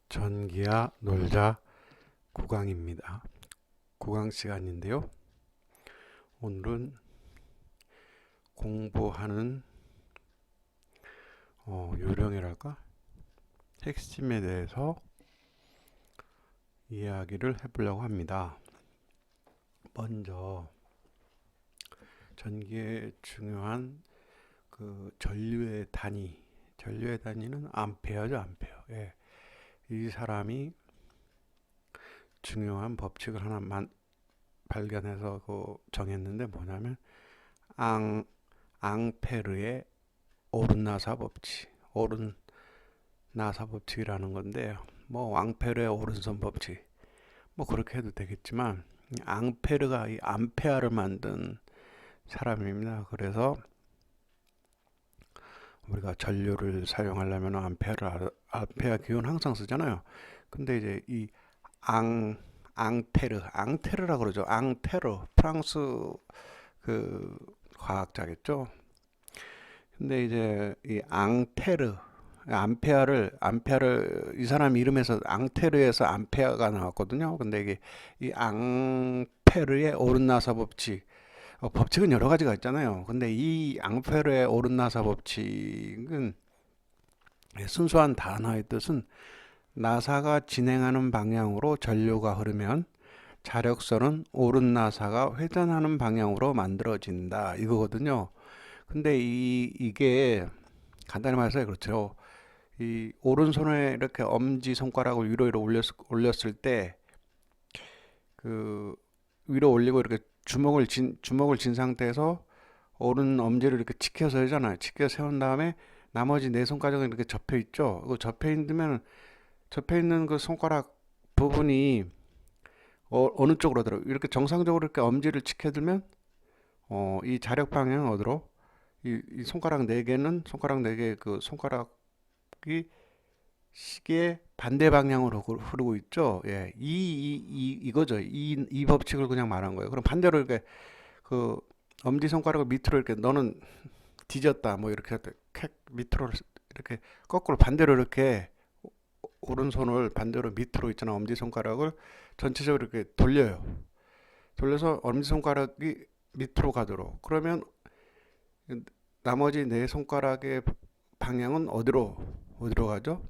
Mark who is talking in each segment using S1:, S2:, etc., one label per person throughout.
S1: 전기야 놀자 구강입니다. 구강 시간인데요. 오늘은 공부하는 요령이랄까? 핵심에 대해서 이야기를 해보려고 합니다. 먼저 전기의 중요한 그 전류의 단위는 암페어죠, 암페어. 예. 이 사람이 중요한 법칙을 하나만 발견해서 정했는데 뭐냐면 앙 앙페르의 오른나사 법칙, 오른나사 법칙이라는 건데 뭐 앙페르의 오른손 법칙 뭐 그렇게 해도 되겠지만 앙페르가 이 암페아를 만든 사람입니다. 그래서 우리가 전류를 사용하려면 암페아 기호는 항상 쓰잖아요. 근데 이제 이 앙, 앙테르라 그러죠. 앙테르, 프랑스 그 과학자겠죠. 근데 이제 이 암페아를 이 사람 이름에서 앙테르에서 암페아가 나왔거든요. 근데 이게 이 앙페르의 오른나사 법칙, 법칙은 여러 가지가 있잖아요. 근데 이 앙페르의 오른나사 법칙은 순수한 단어의 뜻은 나사가 진행하는 방향으로 전류가 흐르면 자력선은 오른 나사가 회전하는 방향으로 만들어진다 이거거든요. 근데 이게 간단히 말해서 그렇죠. 이 오른손에 이렇게 엄지 손가락을 위로 올렸을 때 그 위로 올리고 이렇게 주먹을 쥔 상태에서 오른 엄지를 이렇게 치켜서 하잖아요. 치켜 세운 다음에 나머지 네 손가락은 이렇게 접혀 있죠. 그 접혀 있는 그 손가락 부분이 어느 쪽으로 들어? 이렇게 정상적으로 이렇게 엄지를 치켜들면 이 자력 방향은 어디로? 이 손가락 네 개는 손가락 네 개 그 손가락이 시계 반대 방향으로 흐르고 있죠. 예, 이거죠. 이 법칙을 그냥 말한 거예요. 그럼 반대로 이렇게 그 엄지 손가락을 밑으로 이렇게 너는 뒤졌다 뭐 이렇게 캣 밑으로 이렇게 거꾸로 반대로 이렇게 오른손을 반대로 밑으로 있잖아. 엄지손가락을 전체적으로 이렇게 돌려요. 돌려서 엄지손가락이 밑으로 가도록. 그러면 나머지 네 손가락의 방향은 어디로 가죠?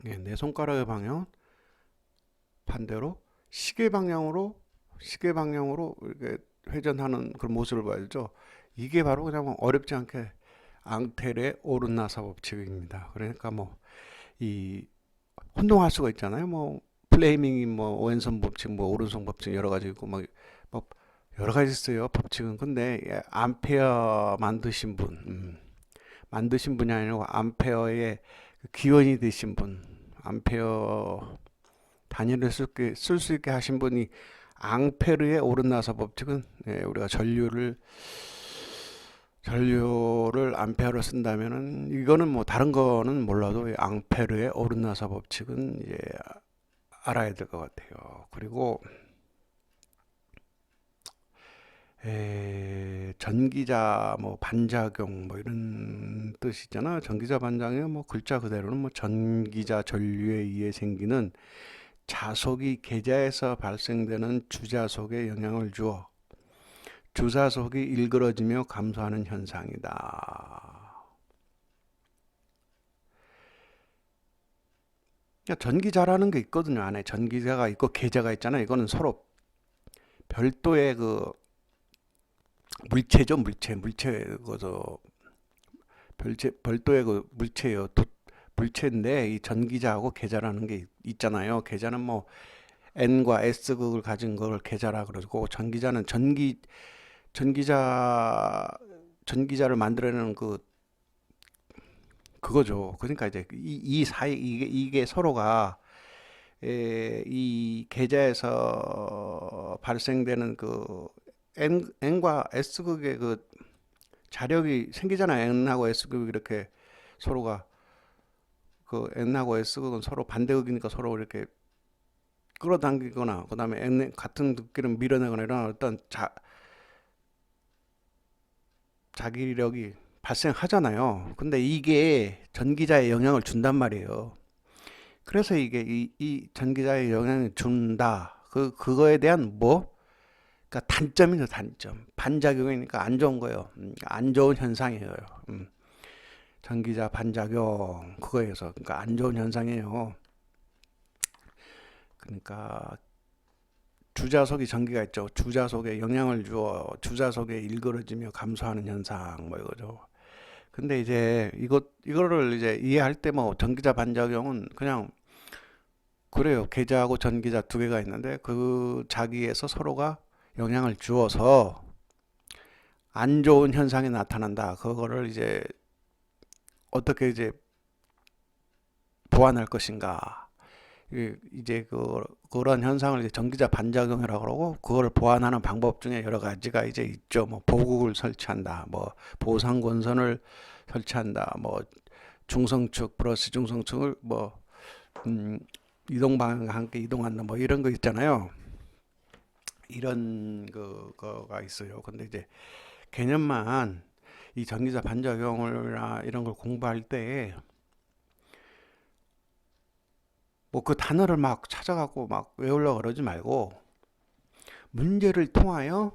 S1: 예, 네 손가락의 방향은 반대로 시계 방향으로 이렇게 회전하는 그런 모습을 보여주죠. 이게 바로 그냥 어렵지 않게 앙텔의 오른나사 법칙입니다. 그러니까 이 혼동할 수가 있잖아요. 뭐 플레이밍이 뭐 왼손 법칙, 뭐 오른손 법칙 여러 가지 있고 뭐 여러 가지 있어요. 법칙은. 근데 암페어 만드신 분이 아니고 암페어의 그 기원이 되신 분, 암페어 단위를 쓸 수 있게 하신 분이 앙페르의 오른나사 법칙은 우리가 전류를 암페어로 쓴다면은 이거는 뭐 다른 거는 몰라도 앙페르의 오른나사 법칙은 이제 알아야 될 것 같아요. 그리고 전기자 뭐 반작용 뭐 이런 뜻이잖아. 전기자 반작용 뭐 글자 그대로는 뭐 전기자 전류에 의해 생기는 자속이 계자에서 발생되는 주자속에 영향을 주어 주사속이 일그러지며 감소하는 현상이다. 그러니까 전기자라는 게 있거든요. 안에 전기자가 있고 계자가 있잖아요. 이거는 서로 별도의 그 물체죠. 물체 그저 별도의 그 물체예요. 물체인데 이 전기자하고 계자라는 게 있잖아요. 계자는 뭐 N과 S극을 가진 걸 계자라 그러고 전기자 전기자를 만들어내는 그거죠. 그러니까 이제 이 사이 이게 서로가 이 계좌에서 발생되는 그 N과 S극의 그 자력이 생기잖아요. N하고 S극이 이렇게 서로가 그 N하고 S극은 서로 반대극이니까 서로 이렇게 끌어당기거나 그다음에 N 같은 극기를 밀어내거나 이런 어떤 자기력이 발생하잖아요. 근데 이게 전기자에 영향을 준단 말이에요. 그래서 이게 이 전기자에 영향을 준다. 그거에 대한 뭐? 그러니까 단점이죠, 단점. 반작용이니까 안 좋은 거예요. 안 좋은 현상이에요. 음, 전기자 반작용 그거에서 그러니까 안 좋은 현상이에요. 그러니까 주자속이 전기가 있죠. 주자속에 영향을 주어 주자속에 일그러지며 감소하는 현상 뭐 이거죠. 근데 이제 이거를 이제 이해할 때 뭐 전기자 반작용은 그냥 그래요. 계자하고 전기자 두 개가 있는데 그 자기에서 서로가 영향을 주어서 안 좋은 현상이 나타난다. 그거를 이제 어떻게 이제 보완할 것인가. 이제 그런 현상을 이제 전기자 반작용이라고 그러고 그걸 보완하는 방법 중에 여러 가지가 이제 있죠. 뭐 보국을 설치한다. 뭐 보상권선을 설치한다. 뭐 중성축 플러스 중성축을 뭐 음, 이동 방향과 함께 이동한다. 뭐 이런 거 있잖아요. 이런 거가 있어요. 근데 이제 개념만 이 전기자 반작용이나 이런 걸 공부할 때 뭐 그 단어를 막 찾아갖고 막 외우려고 그러지 말고 문제를 통하여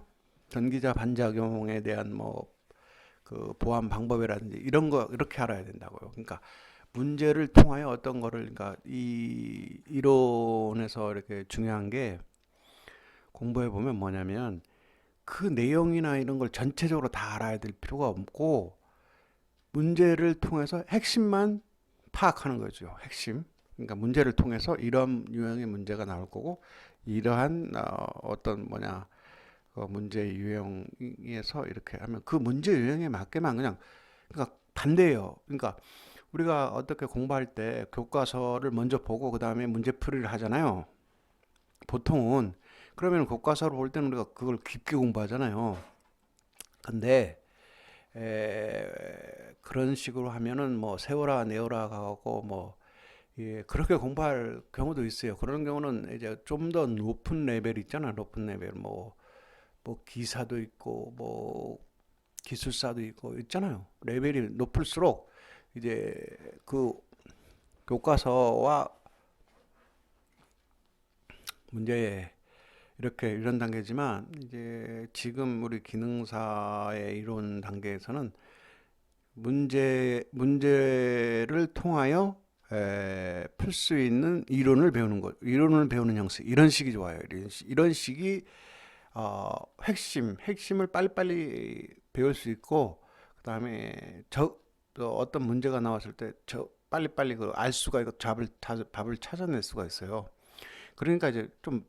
S1: 전기자 반작용에 대한 뭐 그 보완 방법이라든지 이런 거 이렇게 알아야 된다고요. 그러니까 문제를 통하여 어떤 거를 그러니까 이 이론에서 이렇게 중요한 게 공부해 보면 뭐냐면 그 내용이나 이런 걸 전체적으로 다 알아야 될 필요가 없고 문제를 통해서 핵심만 파악하는 거죠. 핵심. 그러니까 문제를 통해서 이런 유형의 문제가 나올 거고 이러한 어떤 뭐냐 문제 유형에서 이렇게 하면 그 문제 유형에 맞게만 그냥 그러니까 반대예요. 그러니까 우리가 어떻게 공부할 때 교과서를 먼저 보고 그 다음에 문제풀이를 하잖아요. 보통은 그러면 교과서를 볼 때는 우리가 그걸 깊게 공부하잖아요. 근데 그런 식으로 하면은 뭐 세워라 내워라 하고 뭐 예, 그렇게 공부할 경우도 있어요. 그런 경우는 이제 좀 더 높은 레벨 있잖아. 높은 레벨 뭐 기사도 있고 뭐 기술사도 있고 있잖아요. 레벨이 높을수록 이제 그 교과서와 문제 이렇게 이런 단계지만 이제 지금 우리 기능사의 이론 단계에서는 문제를 통하여 풀 수 있는 이론을 배우는 것, 이론을 배우는 형식, 이런 식이 좋아요. 이런 식이 핵심을 빨리빨리 배울 수 있고, 그 다음에 또 어떤 문제가 나왔을 때 빨리빨리 그 알 수가 있고 답을 찾아낼 수가 있어요. 그러니까 이제 좀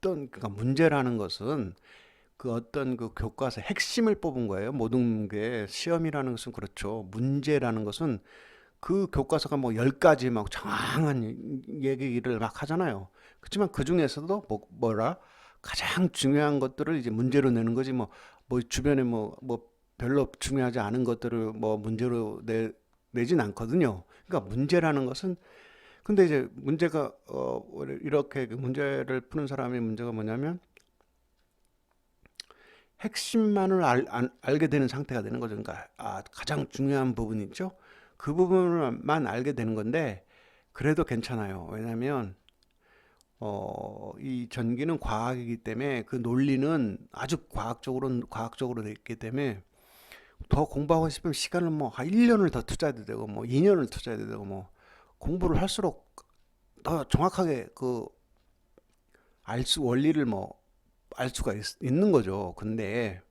S1: 그러니까 문제라는 것은 그 어떤 그 교과서 핵심을 뽑은 거예요. 모든 게 시험이라는 것은 그렇죠. 문제라는 것은 그 교과서가 뭐 10가지 막 장황한 얘기를 막 하잖아요. 그렇지만 그 중에서도 뭐라 가장 중요한 것들을 이제 문제로 내는 거지 뭐 주변에 뭐 별로 중요하지 않은 것들을 뭐 문제로 내진 않거든요. 그러니까 문제라는 것은 근데 이제 문제가 이렇게 그 문제를 푸는 사람의 문제가 뭐냐면 핵심만을 알게 되는 상태가 되는 거죠. 그러니까 가장 중요한 부분 있죠. 그 부분만 알게 되는 건데 그래도 괜찮아요. 왜냐하면 이 전기는 과학이기 때문에 그 논리는 아주 과학적으로 돼 있기 때문에 더 공부하고 싶으면 시간을 뭐 1년을 더 투자해도 되고 뭐 2년을 투자해도 되고 뭐 공부를 할수록 더 정확하게 그 원리를 뭐 알 수가 있는 거죠. 근데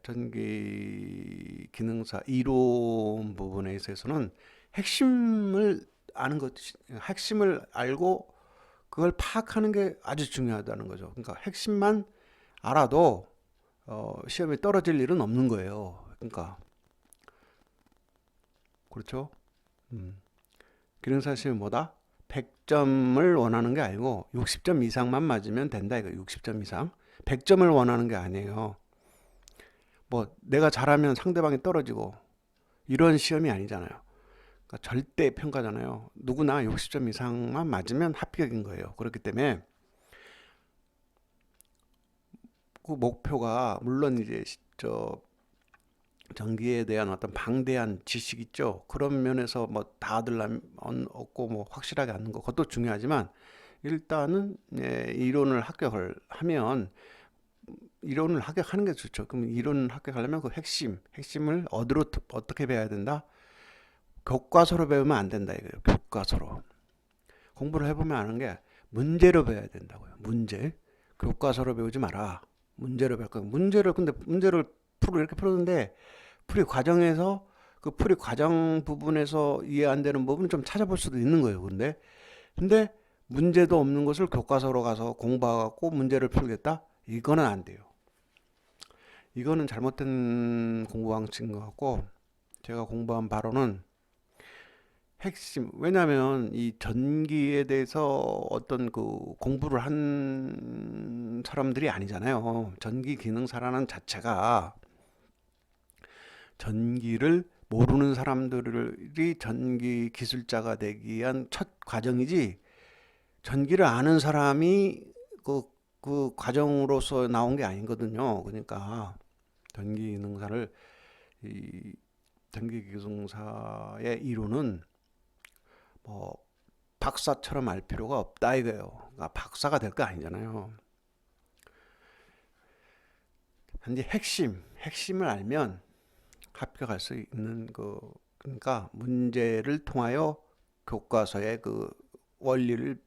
S1: 전기 기능사 이론 부분에 있어서는 핵심을 아는 것, 핵심을 알고 그걸 파악하는 게 아주 중요하다는 거죠. 그러니까 핵심만 알아도 시험에 떨어질 일은 없는 거예요. 그러니까 그렇죠. 음. 기능사 시험이 뭐다? 100점을 원하는 게 아니고 60점 이상만 맞으면 된다 이거 60점 이상. 100점을 원하는 게 아니에요. 뭐 내가 잘하면 상대방이 떨어지고 이런 시험이 아니잖아요. 그러니까 절대 평가잖아요. 누구나 60점 이상만 맞으면 합격인 거예요. 그렇기 때문에 그 목표가 물론 이제 저 전기에 대한 어떤 방대한 지식 있죠. 그런 면에서 뭐 다들 얻고 뭐 확실하게 아는 거 그것도 중요하지만 일단은 이론을 합격을 하면 이론을 합격하는 게 좋죠. 그럼 이론을 합격하려면 그 핵심을 어떻게 배워야 된다? 교과서로 배우면 안 된다 이거예요. 교과서로. 공부를 해보면 아는 게 문제로 배워야 된다고요. 문제. 교과서로 배우지 마라. 문제로 배울 거야. 근데 문제를 이렇게 풀었는데 풀이 과정에서 그 풀이 과정 부분에서 이해 안 되는 부분은 좀 찾아볼 수도 있는 거예요. 근데 문제도 없는 것을 교과서로 가서 공부하고 문제를 풀겠다? 이거는 안 돼요. 이거는 잘못된 공부 방식인 것 같고 제가 공부한 바로는 왜냐하면 이 전기에 대해서 어떤 그 공부를 한 사람들이 아니잖아요. 전기 기능사라는 자체가 전기를 모르는 사람들이 전기 기술자가 되기 위한 첫 과정이지, 전기를 아는 사람이 그 과정으로서 나온 게 아니거든요. 그러니까 전기 기능사를, 이 전기 기능사의 이론은 뭐 박사처럼 알 필요가 없다 이거예요. 그러니까 박사가 될 거 아니잖아요. 단지 핵심을 알면 합격할 수 있는 그러니까 문제를 통하여 교과서의 그 원리를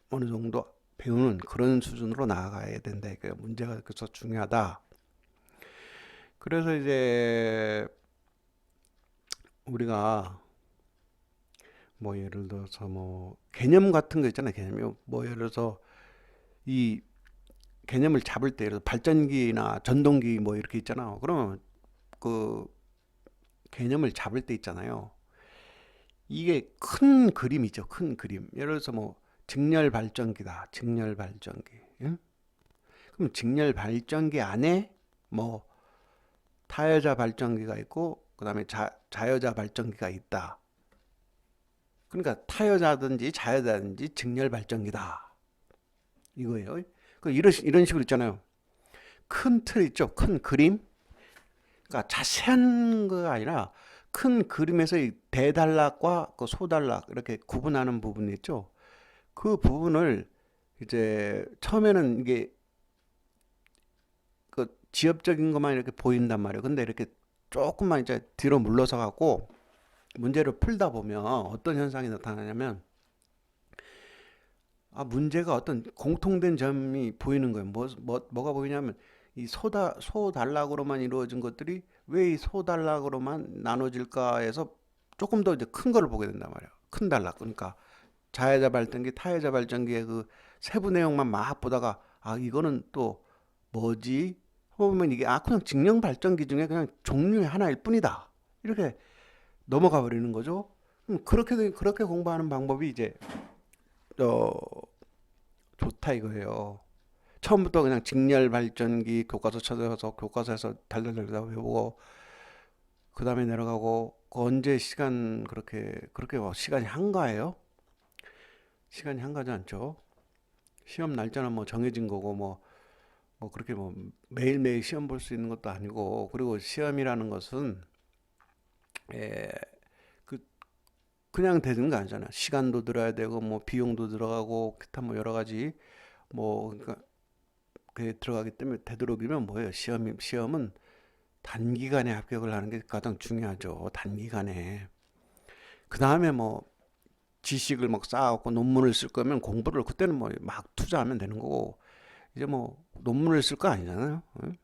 S1: 어느 정도 배우는 그런 수준으로 나아가야 된다. 이거예요. 문제가 그래서 중요하다. 그래서 이제 우리가 뭐 예를 들어서 뭐 개념 같은 거 있잖아요. 개념이 뭐 예를 들어서 이 개념을 잡을 때, 예를 들어서 발전기나 전동기 뭐 이렇게 있잖아요. 그러면 그 개념을 잡을 때 있잖아요. 이게 큰 그림이죠. 큰 그림. 예를 들어서 뭐 직렬 발전기다. 직렬 발전기. 응? 그럼 직렬 발전기 안에 뭐 타여자 발전기가 있고 그다음에 자여자 발전기가 있다. 그러니까 타여자든지 자여자든지 직렬 발전기다. 이거예요. 이런 식으로 있잖아요. 큰 틀 있죠. 큰 그림. 그러니까 자세한 거가 아니라 큰 그림에서 이 대단락과 그 소단락 이렇게 구분하는 부분이 있죠. 그 부분을 이제 처음에는 이게 그 지엽적인 것만 이렇게 보인단 말이에요. 근데 이렇게 조금만 이제 뒤로 물러서 갖고 문제를 풀다 보면 어떤 현상이 나타나냐면, 문제가 어떤 공통된 점이 보이는 거예요. 뭐가 보이냐면 이 소단락으로만 이루어진 것들이 왜 이 소단락으로만 나눠질까 해서 조금 더 이제 큰 거를 보게 된단 말이에요. 큰 단락. 그러니까 자여자 발전기, 타여자 발전기의 그 세부 내용만 막 보다가 이거는 또 뭐지? 보면 이게 그냥 직령 발전기 중에 그냥 종류의 하나일 뿐이다. 이렇게 넘어가 버리는 거죠. 그렇게 공부하는 방법이 이제 어, 좋다 이거예요. 처음부터 그냥 직렬 발전기 교과서 찾아서 교과서에서 달달달달 외우고 그 다음에 내려가고 언제 그렇게 시간이 한가해요? 시간이 한가하지 않죠. 시험 날짜는 뭐 정해진 거고 뭐 그렇게 뭐 매일매일 시험 볼 수 있는 것도 아니고, 그리고 시험이라는 것은 에, 그 그냥 되는 거 아니잖아. 시간도 들어야 되고 뭐 비용도 들어가고 기타 뭐 여러 가지 뭐 그러니까 그게 들어가기 때문에 되도록이면 뭐예요? 시험은 단기간에 합격을 하는 게 가장 중요하죠. 단기간에. 그 다음에 뭐 지식을 막 쌓아갖고 논문을 쓸 거면 공부를 그때는 뭐 막 투자하면 되는 거고, 이제 뭐 논문을 쓸 거 아니잖아요. 응?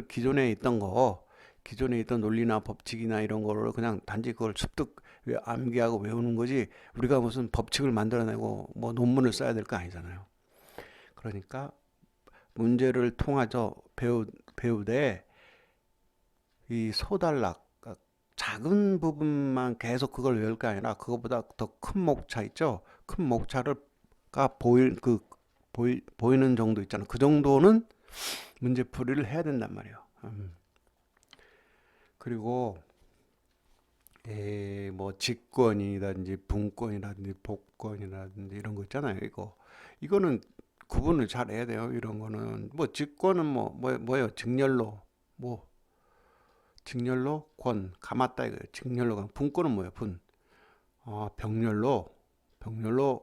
S1: 기존에 있던 거, 기존에 있던 논리나 법칙이나 이런 거를 그냥 단지 그걸 습득 암기하고 외우는 거지, 우리가 무슨 법칙을 만들어내고 뭐 논문을 써야 될 거 아니잖아요. 그러니까 문제를 통해서 배우되 이 소단락, 그러니까 작은 부분만 계속 그걸 외울 게 아니라 그거보다 더 큰 목차 있죠. 큰 목차가 보이는 정도 있잖아. 그 정도는 문제풀이를 해야 된단 말이에요. 그리고 뭐 직권이라든지 분권이라든지 복권이라든지 이런 거 있잖아요. 이거는 구분을 잘 해야 돼요. 이런 거는 뭐 직권은 뭐예요? 직렬로 뭐 직렬로 권, 감았다 이거예요. 직렬로 분권은 뭐예요? 분. 병렬로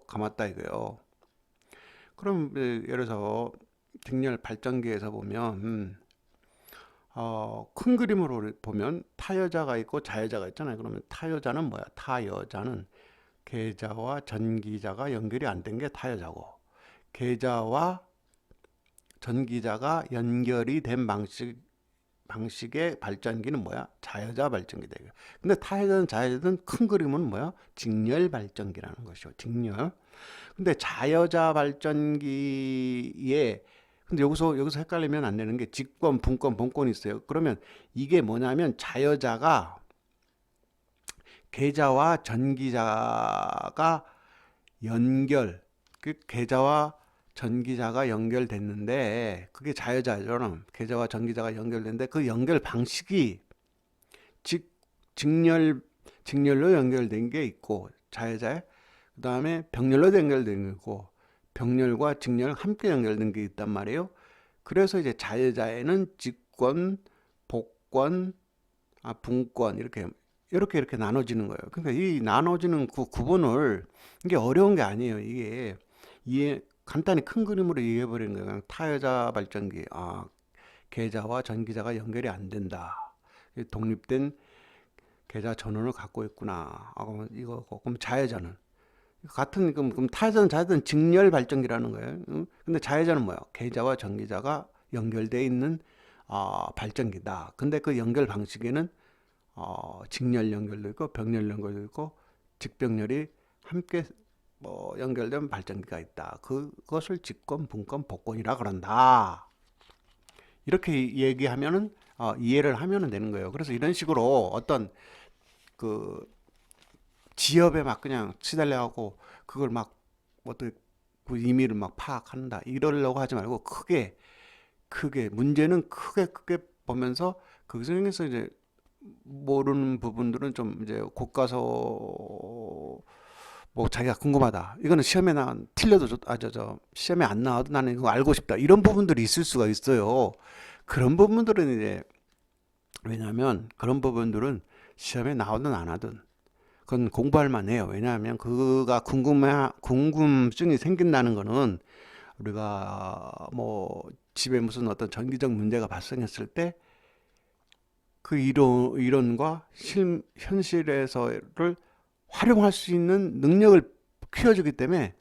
S1: 감았다 이거예요. 그럼 예를 들어서 직렬 발전기에서 보면 큰 그림으로 보면 타여자가 있고 자여자가 있잖아요. 그러면 타여자는 뭐야? 타여자는 계자와 전기자가 연결이 안 된 게 타여자고, 계자와 전기자가 연결이 된 방식의 발전기는 뭐야? 자여자 발전기다. 근데 타여자든 자여자든 큰 그림은 뭐야? 직렬 발전기라는 것이죠. 직렬. 근데 자여자 발전기에, 근데 여기서 헷갈리면 안 되는 게 직권, 분권, 본권이 있어요. 그러면 이게 뭐냐면 자여자가 계자와 전기자가 연결, 그 계자와 전기자가 연결됐는데 그게 자여자죠. 계자와 전기자가 연결됐는데 그 연결 방식이 직 직렬로 연결된 게 있고 자여자에, 그 다음에 병렬로 연결된 게 있고 병렬과 직렬 함께 연결된 게 있단 말이에요. 그래서 이제 자여자에는 직권, 복권, 분권 이렇게 나눠지는 거예요. 그러니까 이 나눠지는 그 구분을, 이게 어려운 게 아니에요. 이게 간단히 큰 그림으로 이해해 버리는 거예요. 그냥 타여자 발전기, 계자와 전기자가 연결이 안 된다. 독립된 계좌 전원을 갖고 있구나. 그러면 그럼 자여자는 그럼 타여자든 자여자든 직렬 발전기라는 거예요. 응? 근데 자여자는 뭐야? 계좌와 전기자가 연결되어 있는 발전기다. 근데 그 연결 방식에는 직렬 연결도 있고 병렬 연결도 있고 직병렬이 함께 연결된 발전기가 있다. 그것을 직권, 분권, 복권이라 그런다. 이렇게 얘기하면은 이해를 하면은 되는 거예요. 그래서 이런 식으로 어떤 그 지엽에 막 그냥 치달려하고 그걸 막 어떻게 그 의미를 막 파악한다 이러려고 하지 말고 크게 문제는 크게 보면서 그 중에서 이제 모르는 부분들은 좀 이제 교과서 뭐 자기가 궁금하다, 이거는 시험에 틀려도 시험에 안 나와도 나는 이거 알고 싶다, 이런 부분들이 있을 수가 있어요. 그런 부분들은 이제, 왜냐하면 그런 부분들은 시험에 나오든 안 하든 그건 공부할 만해요. 왜냐하면 그가 궁금증이 생긴다는 거는 우리가 뭐 집에 무슨 어떤 전기적 문제가 발생했을 때 그 이론과 현실에서를 활용할 수 있는 능력을 키워주기 때문에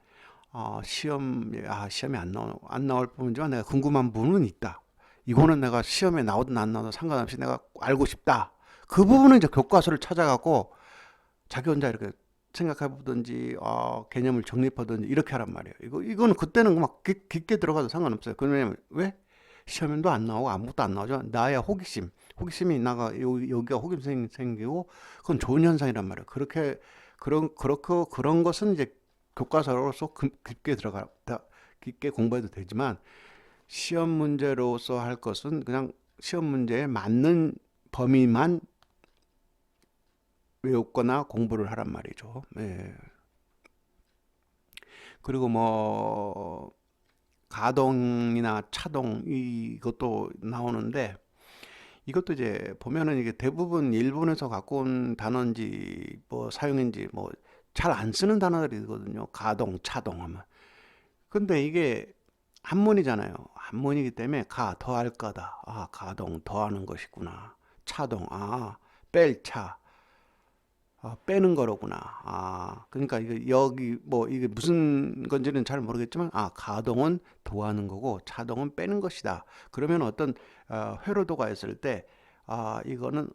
S1: 시험에 안 나올 뿐이지만 내가 궁금한 부분은 있다. 이거는 내가 시험에 나오든 안 나오든 상관없이 내가 알고 싶다. 그 부분은 이제 교과서를 찾아가고 자기 혼자 이렇게 생각해 보든지 개념을 정립하든지 이렇게 하란 말이에요. 이거는 그때는 막 깊게 들어가도 상관없어요. 왜냐면 왜? 시험에도 안 나오고 아무것도 안 나오죠. 나의 호기심이 여기가 호기심이 생기고 그건 좋은 현상이란 말이에요. 그런 것은 이제 교과서로서 깊게 공부해도 되지만 시험 문제로서 할 것은 그냥 시험 문제에 맞는 범위만 외웠거나 공부를 하란 말이죠. 네. 그리고 뭐 가동이나 차동 이것도 나오는데, 이것도 이제 보면은 이게 대부분 일본에서 갖고 온 단어인지 뭐 사용인지 뭐 잘 안 쓰는 단어들이거든요. 가동, 차동 하면. 근데 이게 한문이잖아요. 한문이기 때문에 더할 거다. 가동 더하는 것이구나. 차동, 뺄 차. 빼는 거로구나. 그러니까 여기 뭐 이게 무슨 건지는 잘 모르겠지만, 가동은 더하는 거고 차동은 빼는 것이다. 그러면 어떤 회로도가 있을 때, 이거는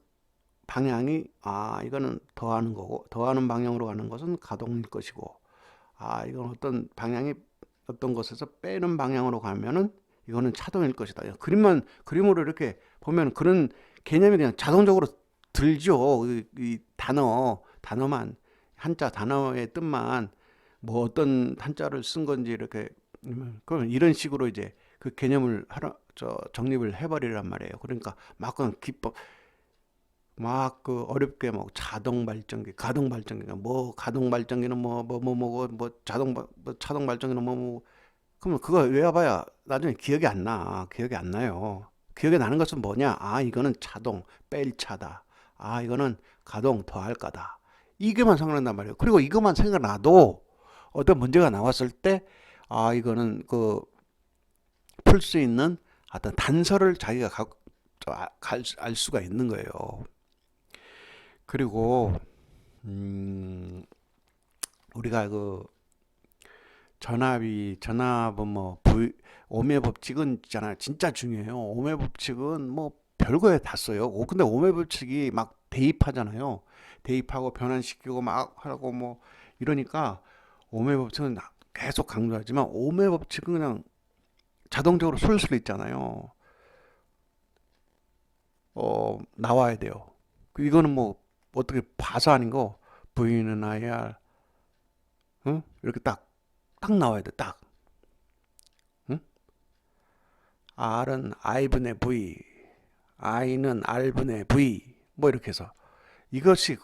S1: 방향이, 이거는 더하는 거고, 더하는 방향으로 가는 것은 가동일 것이고, 이건 어떤 방향이 어떤 것에서 빼는 방향으로 가면은 이거는 차동일 것이다. 그림으로 이렇게 보면 그런 개념이 그냥 자동적으로 들죠. 이 단어만, 단어의 뜻만 뭐 어떤 한자를 쓴 건지 이렇게, 그럼 이런 식으로 이제 그 개념을 정립을 해버리란 말이에요. 그러니까 막 그냥 막 그 어렵게 뭐 자동 발전기, 가동 발전기가 뭐 가동 발전기는 차동 발전기는 그러면 그거 외워봐야 나중에 기억이 안 나요. 기억에 나는 것은 뭐냐? 아, 이거는 차동, 뺄 차다. 아, 이거는 가동, 더할 까다. 이게만 생각난단 말이에요. 그리고 이것만 생각나도 어떤 문제가 나왔을 때, 아, 이거는 그 풀 수 있는 어떤 단서를 자기가 알 수가 있는 거예요. 그리고 우리가 그 전압은 뭐 오음의 법칙은 있잖아요. 진짜 중요해요. 오음의 법칙은 뭐 별거에 다 써요. 근데 오음의 법칙이 막 대입하잖아요. 대입하고 변환시키고 막 하고 뭐 이러니까 오음의 법칙은 계속 강조하지만 오음의 법칙은 그냥 자동적으로 술술 있잖아요. 나와야 돼요. 이거는 뭐 어떻게 봐서 아닌 거 V는 IR, 응? 이렇게 딱 나와야 돼. 딱. 응? R은 I분의 V, I는 R분의 V, 뭐 이렇게 해서 이것이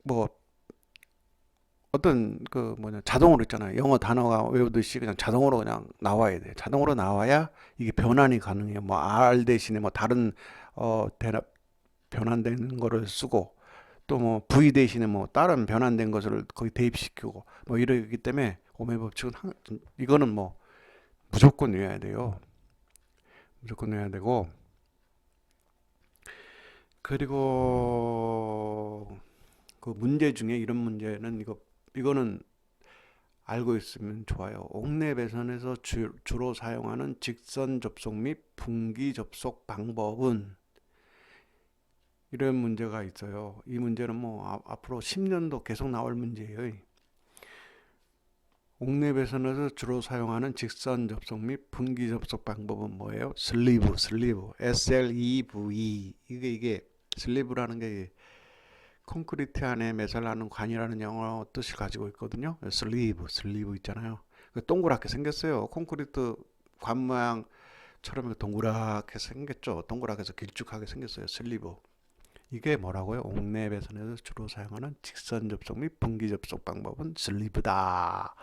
S1: 뭐 어떤 그 뭐냐 자동으로 있잖아요. 영어 단어가 외우듯이 그냥 자동으로 그냥 나와야 돼. 자동으로 나와야 이게 변환이 가능해요. 뭐 R 대신에 뭐 다른 대답 변환된 거를 쓰고 또 뭐 V 대신에 뭐 다른 변환된 것을 거기 대입시키고 뭐 이러기 때문에 오메 법칙은 이거는 뭐 무조건 외워야 돼요. 무조건 외워야 되고 그리고 그 문제 중에 이런 문제는 이거는 알고 있으면 좋아요. 옥내 배선에서 주로 사용하는 직선 접속 및 분기 접속 방법은 이런 문제가 있어요. 이 문제는 뭐 앞으로 10년도 계속 나올 문제예요. 옥내 배선에서 주로 사용하는 직선 접속 및 분기 접속 방법은 뭐예요? 슬리브, SLEVE. 이게 슬리브라는 게 콘크리트 안에 매설하는 관이라는 영어 뜻을 가지고 있거든요. 슬리브 있잖아요. 동그랗게 생겼어요. 콘크리트 관 모양처럼 동그랗게 생겼죠. 동그랗게 해서 길쭉하게 생겼어요. 슬리브. 이게 뭐라고요? 옥내 배선에서 주로 사용하는 직선 접속 및 분기 접속 방법은 슬리브다.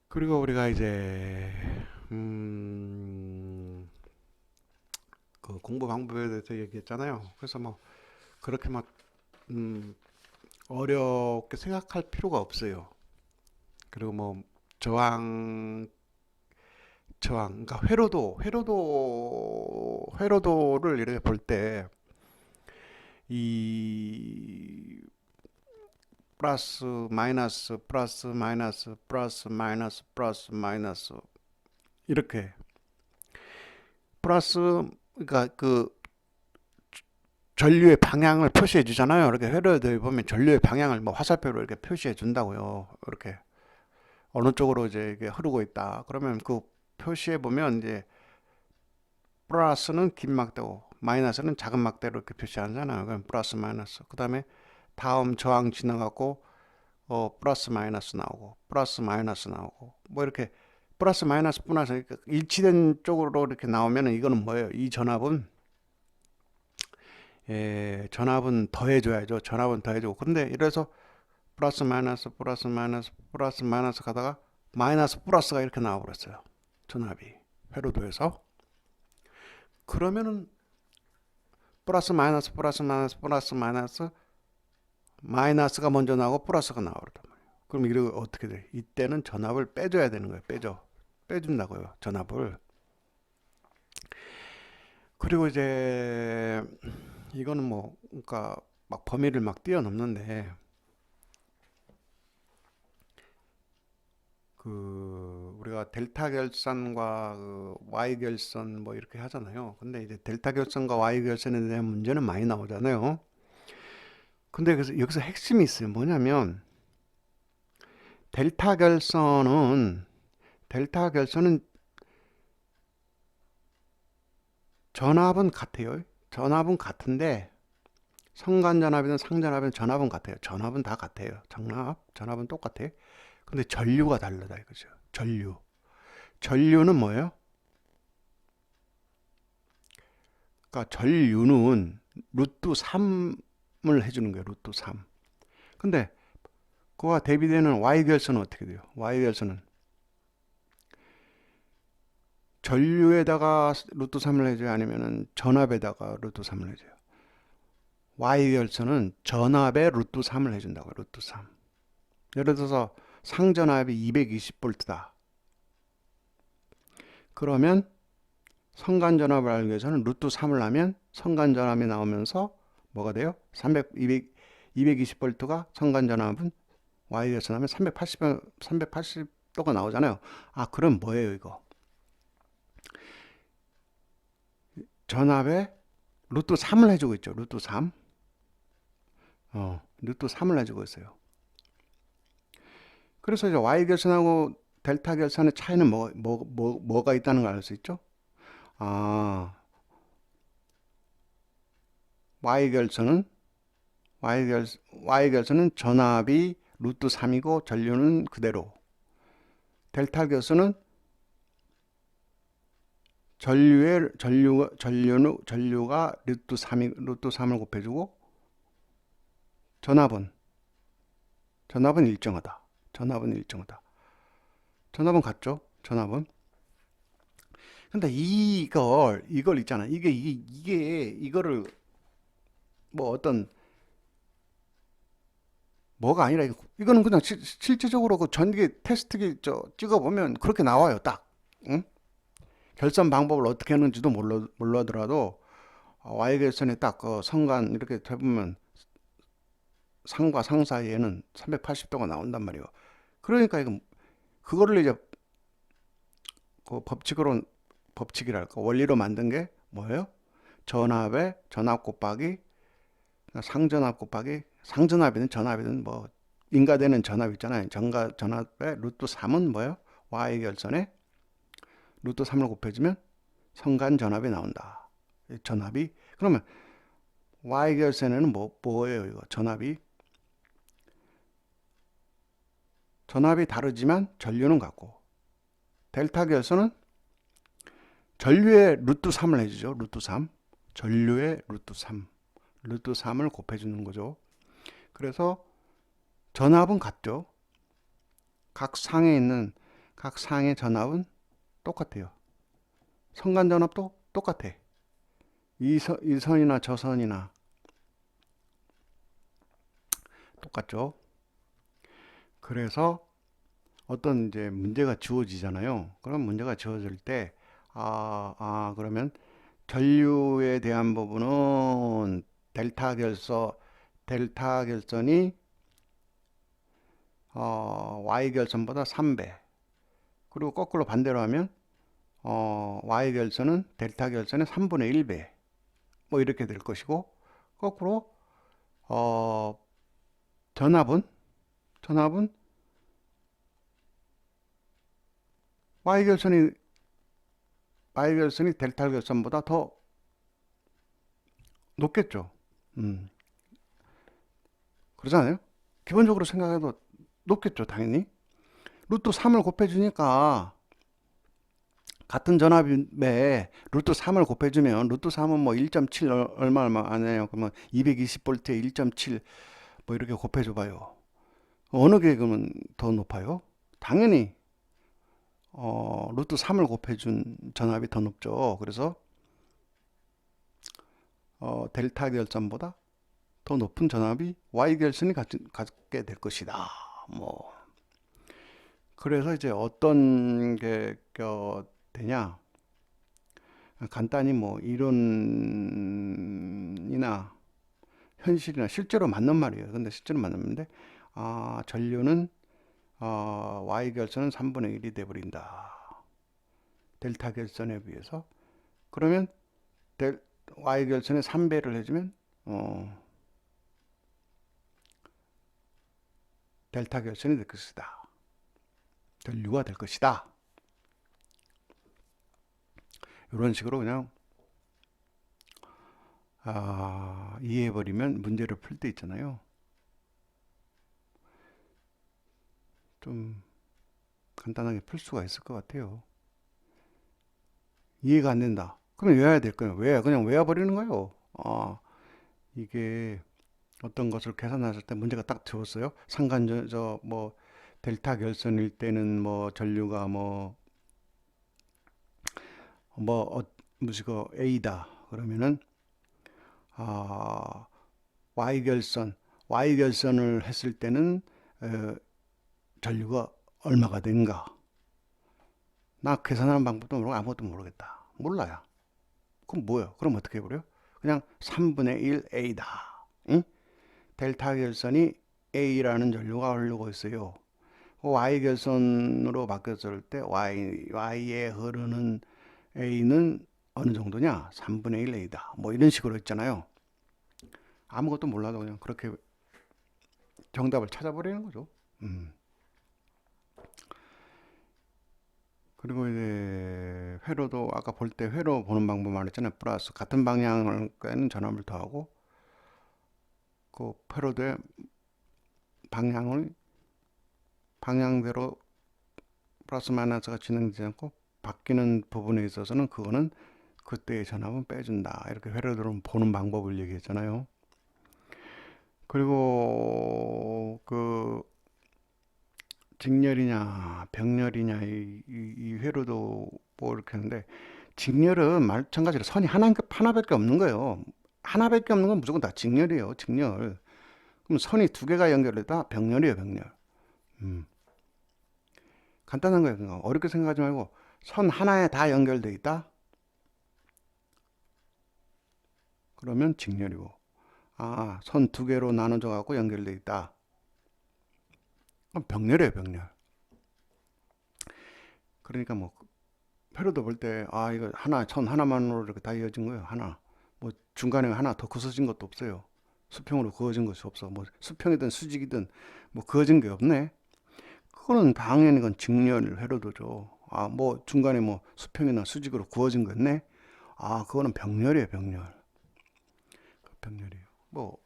S1: 그리고 우리가 이제 그 공부 방법에 대해서 얘기했잖아요. 그래서 뭐 그렇게 막 어렵게 생각할 필요가 없어요. 그리고 뭐 그러니까 회로도를 이렇게 볼 때 이 플러스 마이너스 플러스 마이너스 플러스 마이너스 플러스 마이너스 이렇게 플러스 그러니까 그 전류의 방향을 표시해 주잖아요. 이렇게 회로도에 보면 전류의 방향을 뭐 화살표로 이렇게 표시해 준다고요. 이렇게 어느 쪽으로 이제 이게 흐르고 있다. 그러면 그 표시해 보면 이제 플러스는 긴 막대고 마이너스는 작은 막대로 이렇게 표시하잖아요. 그럼 플러스 마이너스. 그다음에 다음 저항 지나가고 플러스 마이너스 나오고 플러스 마이너스 나오고 뭐 이렇게 플러스 마이너스 분해서 일치된 쪽으로 이렇게 나오면 이거는 뭐예요? 이 전압은 더해줘야죠. 전압은 더해주고. 근데 이래서 플러스 마이너스 플러스 마이너스 플러스 마이너스 가다가 마이너스 플러스가 이렇게 나와버렸어요. 전압이 회로도에서. 그러면은 플러스 마이너스 플러스 마이너스 플러스 마이너스 마이너스가 먼저 나오고 플러스가 나오단 말이에요. 그럼 이거 어떻게 돼? 이때는 전압을 빼줘야 되는 거예요. 빼준다고요. 전압을. 그리고 이제 이거는 뭐 그러니까 막 범위를 막 뛰어넘는데 그 우리가 델타 결선과 그 Y 결선 뭐 이렇게 하잖아요. 근데 이제 델타 결선과 Y 결선에 대한 문제는 많이 나오잖아요. 근데 그래서 여기서 핵심이 있어요. 뭐냐면 델타 결선은 전압은 같아요. 전압은 같은데 성간전압이든 상전압이든 전압은 같아요. 전압은 다 같아요. 전압은 똑같아요. 근데 전류가 다르다 이거죠. 전류는 뭐예요? 그러니까 전류는 루트 3을 해주는 거예요. 루트 3. 근데 그와 대비되는 Y결선은 어떻게 돼요? Y결선은 전류에다가 루트 3을 해줘요? 아니면은 전압에다가 루트 3을 해줘요? Y결선은 전압에 루트 3을 해준다고요. 루트 3. 예를 들어서 상전압이 220V다. 그러면 성간전압을 알기 위해서는 루트 3을 하면 성간전압이 나오면서 뭐가 돼요? 220V가 성간전압은 Y결선 하면 380도가 나오잖아요. 아, 그럼 뭐예요, 이거? 전압에 루트 3을 해주고 있죠. 루트 3. 루트 3을 해주고 있어요. 그래서 이제 Y결선하고 델타 결선의 차이는 뭐가 있다는 걸 알 수 있죠? 아, Y결선은 전압이 루트 3이고 전류는 그대로. 델타 결선은 전류가 루트 3을 곱해주고 전압은 일정하다. 전압은 같죠? 전압은. 근데 이걸 있잖아. 이거를 뭐 어떤 뭐가 아니라 이거는 그냥 실제적으로 그 전기 테스트기 찍어보면 그렇게 나와요. 딱. 응? 결선 방법을 어떻게 하는지도 몰라더라도 Y결선에 딱 그 성간 이렇게 해보면 상과 상 사이에는 380도가 나온단 말이에요. 그러니까 그거를 이제 그 법칙이랄까 원리로 만든 게 뭐예요? 전압에 전압 곱하기 상전압 곱하기 상전압이든 전압이든 뭐 인가되는 전압 있잖아요. 전압에 루트 3은 뭐예요? Y결선에 루트 3을 곱해주면 성간 전압이 나온다. 전압이 그러면 Y결선에는 뭐예요? 이거 전압이 다르지만 전류는 같고 델타 결선은 전류에 루트 3을 해주죠. 루트 3. 전류에 루트 3. 루트 3을 곱해주는 거죠. 그래서 전압은 같죠. 각 상의 전압은 똑같아요. 성간 전압도 똑같아. 이 선이나 저 선이나 똑같죠. 그래서 어떤 이제 문제가 주어지잖아요. 그럼 문제가 주어질 때 그러면 전류에 대한 부분은 델타 결선이 Y 결선보다 3배. 그리고 거꾸로 반대로 하면 Y 결선은 델타 결선의 3분의 1배. 뭐 이렇게 될 것이고 거꾸로 전압은 Y 결선이 델타 결선보다 더 높겠죠. 그러잖아요. 기본적으로 생각해도 높겠죠, 당연히. 루트 3을 곱해주니까 같은 전압에 루트 3을 곱해주면 루트 3은 뭐 1.7 얼마 아니에요. 그러면 220V에 1.7 뭐 이렇게 곱해줘봐요. 어느 게 그러면 더 높아요? 당연히 루트 3을 곱해준 전압이 더 높죠. 그래서 델타 결선보다 더 높은 전압이 Y 결선이 갖게 될 것이다. 뭐 그래서 이제 어떤 게 되냐? 간단히 뭐 이론이나 현실이나 실제로 맞는 말이에요. 근데 실제로 맞는데 전류는 Y 결선은 3분의 1이 돼버린다. 델타 결선에 비해서. 그러면 Y 결선에 3배를 해주면 델타 결선이 될 것이다. 전류가 될 것이다. 이런 식으로 그냥 이해해버리면 문제를 풀 때 있잖아요. 좀 간단하게 풀 수가 있을 것 같아요. 이해가 안 된다. 그러면 외워야 될 거예요. 그냥 외워버리는 거예요. 이게 어떤 것을 계산하실 때 문제가 딱 들었어요. 뭐 델타 결선일 때는 뭐 전류가 뭐 뭐 무슨 A다 그러면은 Y결선 Y결선을 했을 때는 전류가 얼마가 된가? 나 계산하는 방법도 모르고 아무것도 모르겠다. 몰라요. 그럼 뭐야? 그럼 어떻게 해버려? 그냥 3분의 1 A다. 응? 델타 결선이 A라는 전류가 흐르고 있어요. Y결선으로 바뀌었을 때 Y에 흐르는 A는 어느 정도냐? 3분의 1 A다. 뭐 이런 식으로 있잖아요. 아무것도 몰라도 그냥 그렇게 정답을 찾아버리는 거죠. 그리고 이제 회로도 아까 볼 때 회로 보는 방법 말했잖아요. 플러스 같은 방향에는 전압을 더하고 그 회로도의 방향을 방향대로 플러스 마이너스가 진행되지 않고 바뀌는 부분에 있어서는 그거는 그때의 전압은 빼준다. 이렇게 회로도를 보는 방법을 얘기했잖아요. 그리고 그 직렬이냐 병렬이냐 이 회로도 뭐 이렇게 하는데 직렬은 마찬가지로 선이 하나밖에 없는 거예요. 하나밖에 없는 건 무조건 다 직렬이에요. 직렬. 그럼 선이 두 개가 연결됐다? 병렬이에요. 병렬. 간단한 거예요. 그러니까 어렵게 생각하지 말고 선 하나에 다 연결돼 있다? 그러면 직렬이고 선 두 개로 나눠져 갖고 연결돼 있다. 그럼 병렬이에요. 병렬. 그러니까 뭐 회로도 볼 때 이거 선 하나만으로 이렇게 다 이어진 거예요. 하나. 뭐 중간에 하나 더 굳어진 것도 없어요. 수평으로 그어진 것이 없어. 뭐 수평이든 수직이든 뭐 그어진 게 없네. 그거는 당연히 그건 직렬 회로도죠. 뭐 중간에 뭐 수평이나 수직으로 구워진 거 있네. 그거는 병렬이에요. 병렬. 병렬이에요. 뭐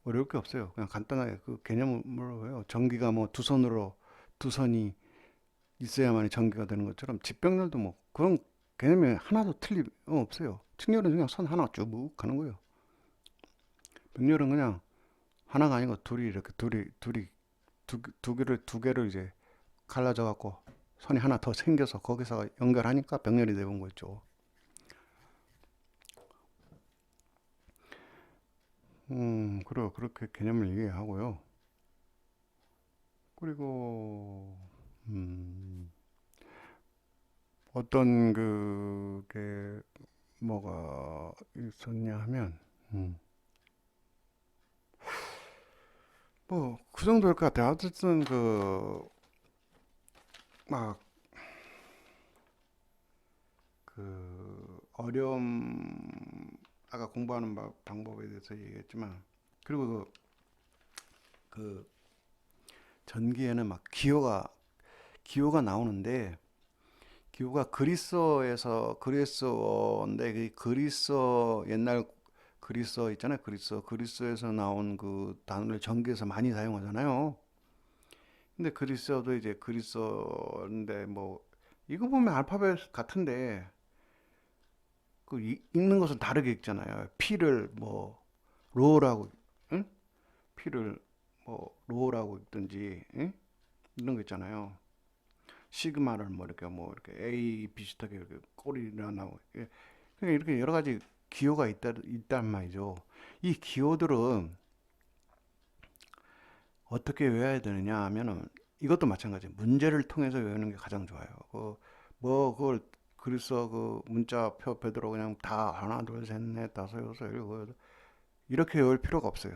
S1: 어려울 게 없어요. 그냥 간단하게 그 개념으로 해요. 전기가 뭐 두 선이 있어야만 전기가 되는 것처럼 직병렬도 뭐 그런 개념이 하나도 틀림 없어요. 직렬은 그냥 선 하나 쭉 가는 거예요. 병렬은 그냥 하나가 아니고 둘이 이렇게 둘이 두 개를 이제 갈라져 갖고 선이 하나 더 생겨서 거기서 연결하니까 병렬이 되는 거죠. 그리고 그렇게 개념을 이해하고요. 그리고 어떤 그게 뭐가 있었냐 하면 뭐 그 정도일 것 같아요. 어쨌든 막 어려움 아까 공부하는 방법에 대해서 얘기했지만 그리고 그 전기에는 막 기호가 나오는데 기호가 그리스어인데 그 그리스어 옛날 그리스어 있잖아요. 그리스어에서 나온 그 단어를 전기에서 많이 사용하잖아요. 근데 그리스어도 이제 그리스어인데 뭐 이거 보면 알파벳 같은데 그 읽는 것은 다르게 읽잖아요. P를 뭐 로라고 응? P를 뭐 로라고 읽든지 응? 이런 거 있잖아요. 시그마를 뭐 이렇게 A 비슷하게 이렇게 꼬리나 나오고 그러니까 이렇게 여러 가지 기호가 있단 말이죠. 이 기호들은 어떻게 외워야 되느냐 하면은 이것도 마찬가지. 문제를 통해서 외우는 게 가장 좋아요. 그걸 그래서 그 문자표 배대로 그냥 다 하나 둘셋넷 다섯 여섯 일곱 여덟 이렇게 외울 필요가 없어요.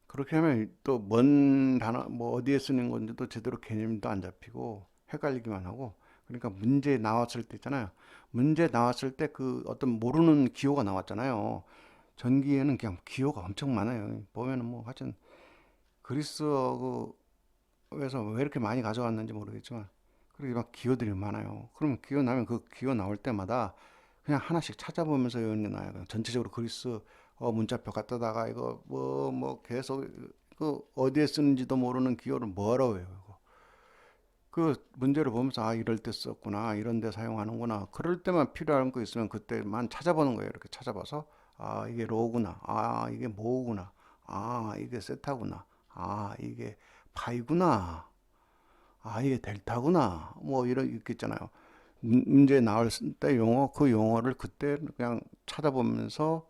S1: 그렇게 하면 또 뭔 단어 뭐 어디에 쓰는 건지도 제대로 개념도 안 잡히고 헷갈리기만 하고 그러니까 문제 나왔을 때 있잖아요. 문제 나왔을 때 그 어떤 모르는 기호가 나왔잖아요. 전기에는 그냥 기호가 엄청 많아요. 보면은 뭐 하여튼 그리스어에서 왜 이렇게 많이 가져왔는지 모르겠지만 그렇게 막 기호들이 많아요. 그러면 기호 나면 그 기호 나올 때마다 그냥 하나씩 찾아보면서 외우는 게 나아요. 그냥 전체적으로 그리스 문자표 갖다다가 이거 뭐 계속 그 어디에 쓰는지도 모르는 기호를 뭐하러 외우고 그 문제를 보면서 이럴 때 썼구나 이런 데 사용하는구나 그럴 때만 필요한 거 있으면 그때만 찾아보는 거예요. 이렇게 찾아봐서 이게 로구나 이게 모구나 이게 세타구나 이게 파이구나 이게 델타구나 뭐 이런 있겠잖아요. 문제 나올 때 용어, 그 용어를 그때 그냥 찾아보면서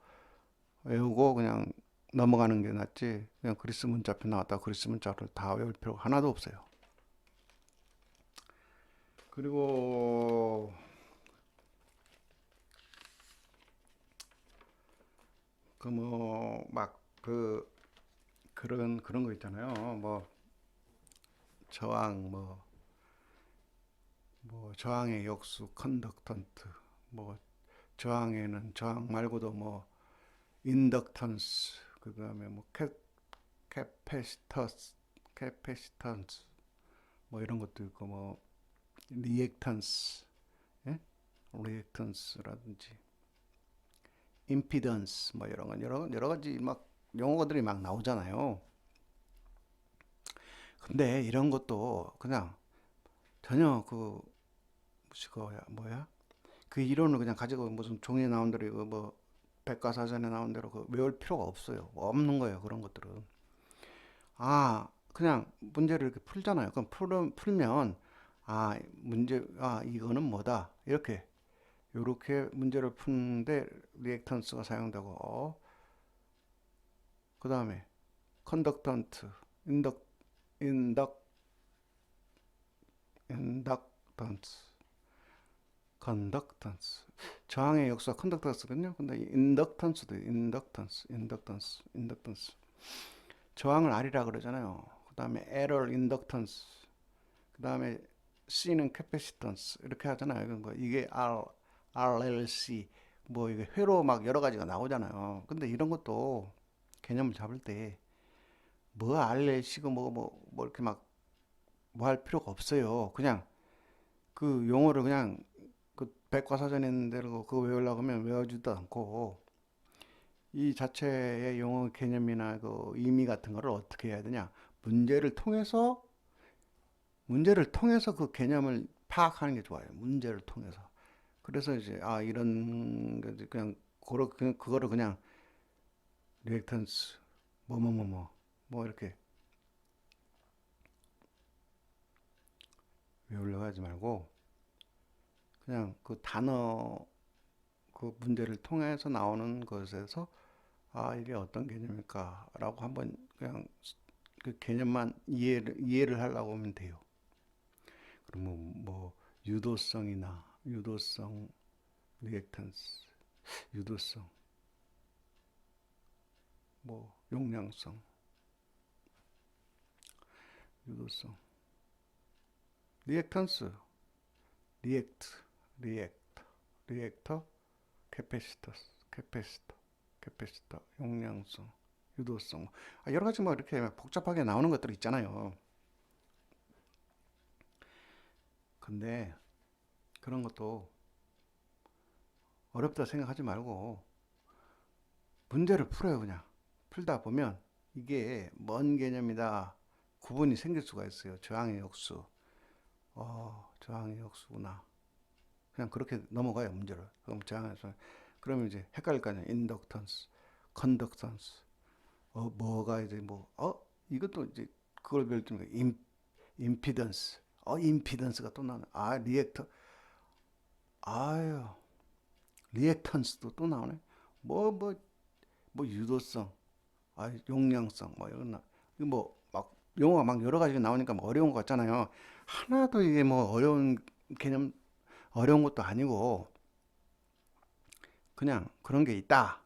S1: 외우고 그냥 넘어가는 게 낫지. 그냥 그리스 문자표 나왔다 그리스 문자를 다 외울 필요가 하나도 없어요. 그리고 그 뭐 막 그런 거 있잖아요. 뭐 저항 뭐 저항의 역수 컨덕턴트, 뭐 저항에는 저항 말고도 뭐 인덕턴스, 그다음에 뭐 캐패시터스 캐패시턴스 뭐 이런 것도 있고, 뭐 리액턴스, 예? 리액턴스라든지 임피던스, 뭐 이런 건 여러 가지 막 용어들이 막 나오잖아요. 근데 이런 것도 그냥 전혀 뭐야 그 이론을 그냥 가지고 무슨 종이에 나온 대로 이거 뭐 백과사전에 나온 대로 외울 필요가 없어요. 없는 거예요, 그런 것들은. 그냥 문제를 이렇게 풀잖아요. 그럼 풀면 이거는 뭐다, 이렇게 요렇게 문제를 푸는데 리액턴스가 사용되고, 그 다음에 컨덕턴트, 인덕 인덕 인덕턴스, 컨덕턴스. 저항의 역수가 컨덕턴스거든요. 근데 인덕턴스도 인덕턴스. 저항을 R이라 그러잖아요. 그 다음에 L을 인덕턴스, 그 다음에 C는 캐패시턴스 이렇게 하잖아요. 뭐 이게 RLC, 뭐 이게 회로 막 여러 가지가 나오잖아요. 근데 이런 것도 개념을 잡을 때 뭐 RLC고 뭐 이렇게 막 뭐 할 필요가 없어요. 그냥 그 용어를 그냥 그 백과사전에 있는 대로 그거 외우려고 하면 외워주지도 않고, 이 자체의 용어 개념이나 그 의미 같은 거를 어떻게 해야 되냐? 문제를 통해서 그 개념을 파악하는 게 좋아요. 문제를 통해서. 그래서 이제 이런 그냥 그거를 그냥 리액턴스 뭐 이렇게 외우려고 하지 말고, 그냥 그 단어, 그 문제를 통해서 나오는 것에서 이게 어떤 개념일까라고 한번 그냥 그 개념만 이해를 하려고 하면 돼요. 그럼 뭐 유도성, 리액턴스, 유도성, 뭐 용량성, 유도성, 리액턴스, 리액트, 리액터, 리액터, 캐패시터, 용량성, 유도성. 여러 가지 뭐 이렇게 복잡하게 나오는 것들 있잖아요. 근데 그런 것도 어렵다 생각하지 말고 문제를 풀어요. 그냥 풀다 보면 이게 뭔 개념이다 구분이 생길 수가 있어요. 저항의 역수, 저항의 역수구나. 그냥 그렇게 넘어가요, 문제를. 그럼 저항에서 그러면 이제 헷갈릴 거 아니에요. 인덕턴스, 컨덕턴스, 뭐가 이제 이것도 이제 그걸 결정, 임피던스, 임피던스가 또 나오네. 리액터, 아유, 리액턴스도 또 나오네. 뭐, 뭐, 뭐, 유도성, 용량성, 뭐, 이런, 이거 막, 용어가 막 여러 가지가 나오니까 뭐 어려운 것 같잖아요. 하나도 이게 뭐 어려운 개념, 어려운 것도 아니고, 그냥 그런 게 있다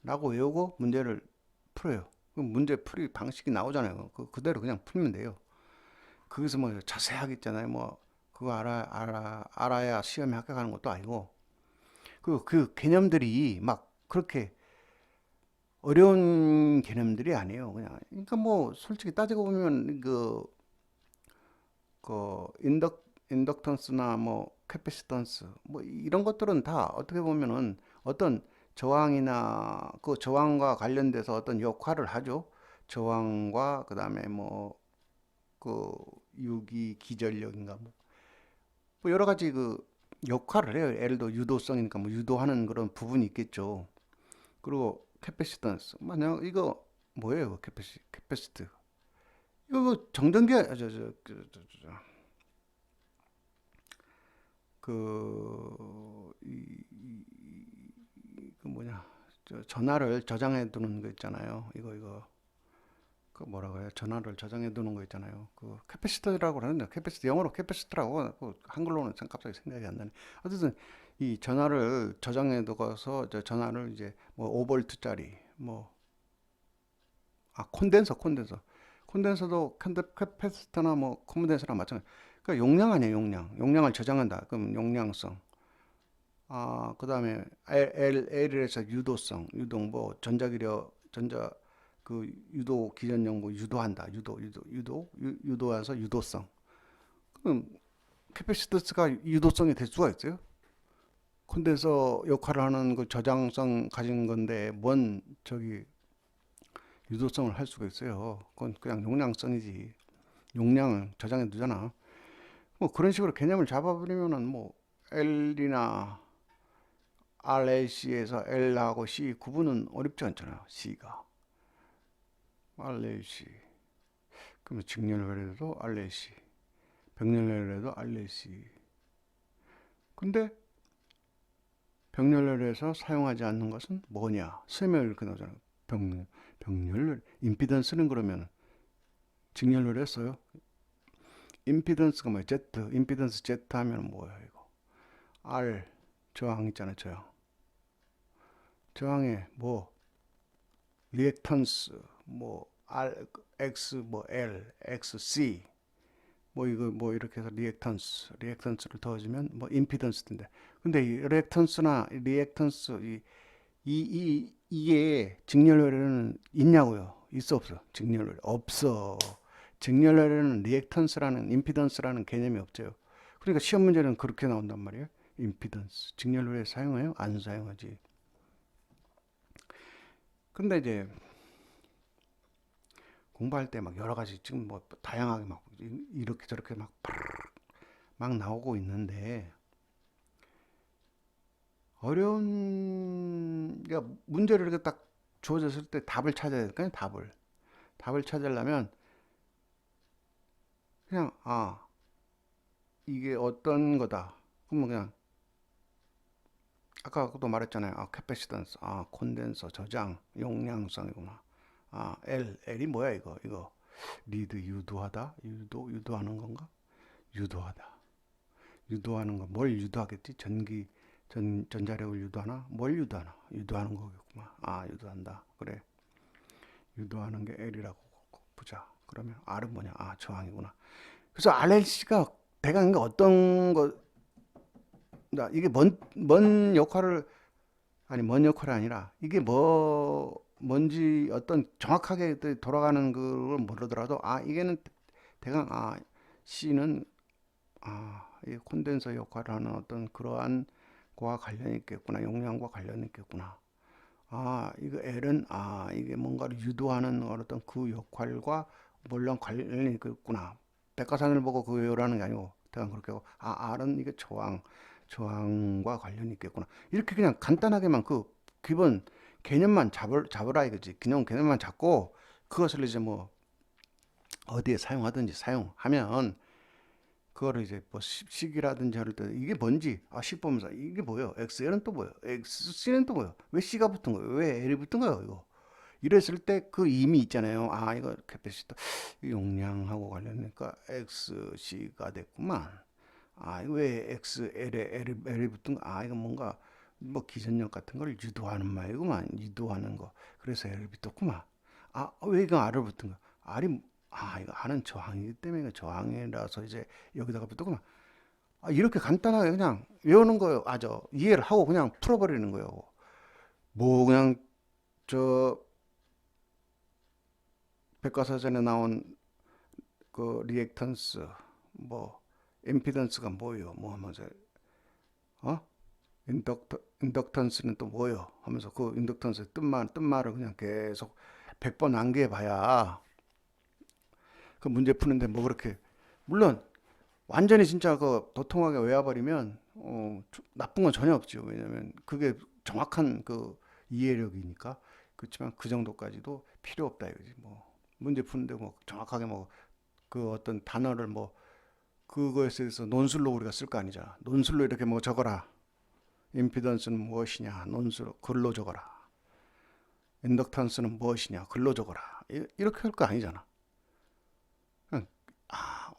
S1: 라고 외우고 문제를 풀어요. 문제 풀이 방식이 나오잖아요. 그대로 그냥 풀면 돼요. 거기서 뭐 자세하게 있잖아요. 뭐, 그거 알아야 시험에 합격하는 것도 아니고, 그 개념들이 막 그렇게 어려운 개념들이 아니에요. 그냥. 그러니까 뭐, 솔직히 따지고 보면, 인덕턴스나 뭐, 캐패시턴스, 뭐, 이런 것들은 다 어떻게 보면은 어떤 저항이나 그 저항과 관련돼서 어떤 역할을 하죠. 저항과, 그 다음에 뭐, 그, 유기 기전력인가 뭐 여러 가지 역할을 해요. 예를 들어 유도성이니까 뭐 유도하는 그런 부분이 있겠죠. 그리고 캐패시턴스. 만약 이거 뭐예요? 캐패시트. 이거 정전기 그, 그 뭐냐, 전화를 저장해 두는 거 있잖아요. 이거, 그 뭐라고 해요? 전화를 저장해 두는 거 있잖아요. 그 캐패시터라고 그러는데, 캐패시터, 영어로 캐패시터라고, 그 한글로는 갑자기 생각이 안 나네. 어쨌든, 이 전화를 저장해 두고서, 전화를 이제 뭐 5볼트짜리, 뭐, 콘덴서도 캐패시터나 뭐 콘덴서랑 마찬가지. 그러니까 용량 아니에요, 용량. 용량을 저장한다. 그럼 용량성. 그 다음에 L에서 유도성, 유동, 뭐, 그, 유도, 기전용구, 유도한다. 유도해서 유도성. 그럼, 캐패시터스가 유도성이 될 수가 있어요? 콘덴서 역할을 하는 그 저장성 가진 건데, 유도성을 할 수가 있어요. 그건 그냥 용량성이지. 용량을 저장해 두잖아. 뭐, 그런 식으로 개념을 잡아버리면은, 뭐, L이나 RAC에서 L하고 C 구분은 어렵지 않잖아요. C가. RAC. 그러면 직렬회로도 RAC. 병렬회로도 RAC. 근데 병렬회로에서 사용하지 않는 것은 뭐냐? 설명을 이렇게 나오잖아요. 병렬, 임피던스는 그러면 직렬회로 했어요. 임피던스가 뭐야? Z. 임피던스 Z 하면 뭐야, 이거? R. 저항 있잖아요, 저항. 저항에 뭐, 리액턴스, 뭐, R, X, 뭐, L, XC, 뭐, 이거, 뭐, 이렇게 해서 리액턴스를 더해주면, 뭐, 임피던스인데. 근데 이 리액턴스, 이게 직렬회로는 있냐고요? 있어, 없어? 직렬회로. 없어. 직렬회로는 리액턴스라는, 임피던스라는 개념이 없죠. 그러니까 시험 문제는 그렇게 나온단 말이에요. 임피던스. 직렬회로 사용해요? 안 사용하지. 근데 이제, 공부할 때 막 여러 가지 지금 뭐 다양하게 막 이렇게 저렇게 막 나오고 있는데 어려운 그러니까 문제를 이렇게 딱 주어졌을 때 답을 찾아야 될까요? 답을 찾으려면 그냥 이게 어떤 거다. 그러면 그냥 아까도 말했잖아요. 캐패시턴스, 콘덴서, 저장, 용량성이구나. L이 뭐야 이거 리드 유도하다, 유도하는 건가? 유도하다. 유도하는 거, 뭘 유도하겠지? 전자력을 유도하나? 뭘 유도하나? 유도하는 거겠구만. 유도한다. 그래. 유도하는 게 L이라고 보자. 그러면 R은 뭐냐? 저항이구나. 그래서 RLC가 대강 어떤 거, 이게 뭔 역할을, 아니, 뭔 역할이 아니라, 이게 뭔지 어떤 정확하게 돌아가는 걸 모르더라도, 이게는 대강, C는 이 콘덴서 역할을 하는 어떤 그러한 거와 관련이 있겠구나. 용량과 관련이 있겠구나. 이거 L은 이게 뭔가를 유도하는 어떤 그 역할과 물론 관련이 있겠구나. 백과사전을 보고 그 외우라는 게 아니고 대강 그렇게 하고 R은 이게 저항과 관련이 있겠구나. 이렇게 그냥 간단하게만 그 기본 개념만 잡으라 이거지. 개념만 잡고 그것을 이제 뭐 어디에 사용하든지 사용하면 그거를 이제 뭐 식이라든지 할 때 이게 뭔지 식 보면서 이게 뭐예요? XL은 또 뭐예요? XC는 또 뭐예요? 왜 C가 붙은 거예요? 왜 L이 붙은 거예요? 이거 이랬을 때 그 의미 있잖아요. 이거 캐패시터 용량하고 관련되니까 XC가 됐구만. 이거 왜 XL에 L이 붙은 거? 이거 뭔가 뭐 기전력 같은 걸 유도하는 말이구만. 유도하는 거. 그래서 L이 붙었구만. 왜 이거 R을 붙은 거야? 이거 R은 저항이기 때문에 이거 저항이라서 이제 여기다가 붙었구만. 이렇게 간단하게 그냥 외우는 거예요. 이해를 하고 그냥 풀어버리는 거예요. 뭐 그냥 저 백과사전에 나온 그 리액턴스 뭐 임피던스가 뭐예요? 뭐 하면서 어? 인덕턴스는 또 뭐예요? 하면서 그 인덕턴스의 뜻말을 그냥 계속 100번 암기해 봐야 그 문제 푸는데 뭐 그렇게 물론 완전히 진짜 그 도통하게 외워버리면 나쁜 건 전혀 없죠. 왜냐면 그게 정확한 그 이해력이니까. 그렇지만 그 정도까지도 필요 없다 이거지. 뭐 문제 푸는데 뭐 정확하게 뭐 그 어떤 단어를 뭐 그거에 대해서 논술로 우리가 쓸 거 아니잖아. 논술로 이렇게 뭐 적어라. 임피던스는 무엇이냐? 논술로 글로 적어라. 인덕턴스는 무엇이냐? 글로 적어라. 이렇게 할 거 아니잖아. 그냥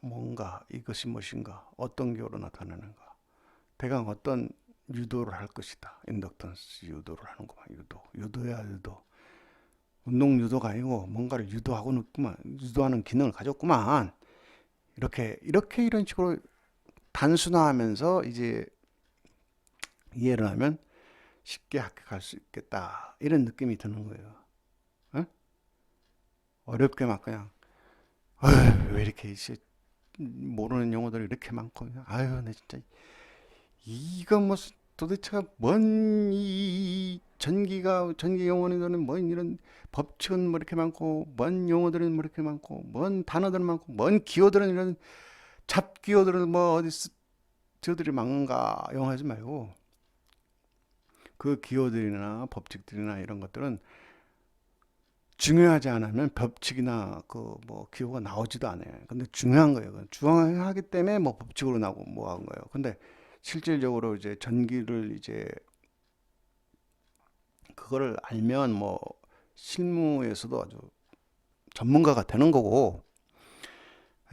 S1: 뭔가 이것이 무엇인가? 어떤 기호로 나타나는가? 대강 어떤 유도를 할 것이다. 인덕턴스 유도를 하는구만. 유도야 유도. 운동 유도가 아니고 뭔가를 유도하는 기능을 가졌구만. 이런 식으로 단순화하면서 이제 이해를 하면 쉽게 합격할 수 있겠다. 이런 느낌이 드는 거예요. 어? 어렵게 막 그냥 왜 이렇게 모르는 용어들이 이렇게 많고 아유 내 진짜 이거 뭐 도대체가 뭔 전기 용어들은 뭔 이런 법칙은 뭐 이렇게 많고 뭔 용어들은 뭐 이렇게 많고 뭔 단어들은 많고 뭔 기호들은 이런 잡기호들은 뭐 어디 저들이 많은가 용하지 말고 그 기호들이나 법칙들이나 이런 것들은 중요하지 않으면 법칙이나 그 뭐 기호가 나오지도 않아요. 근데 중요한 거예요. 중요하기 때문에 뭐 법칙으로 나오고 뭐 한 거예요. 근데 실질적으로 이제 전기를 이제 그거를 알면 뭐 실무에서도 아주 전문가가 되는 거고,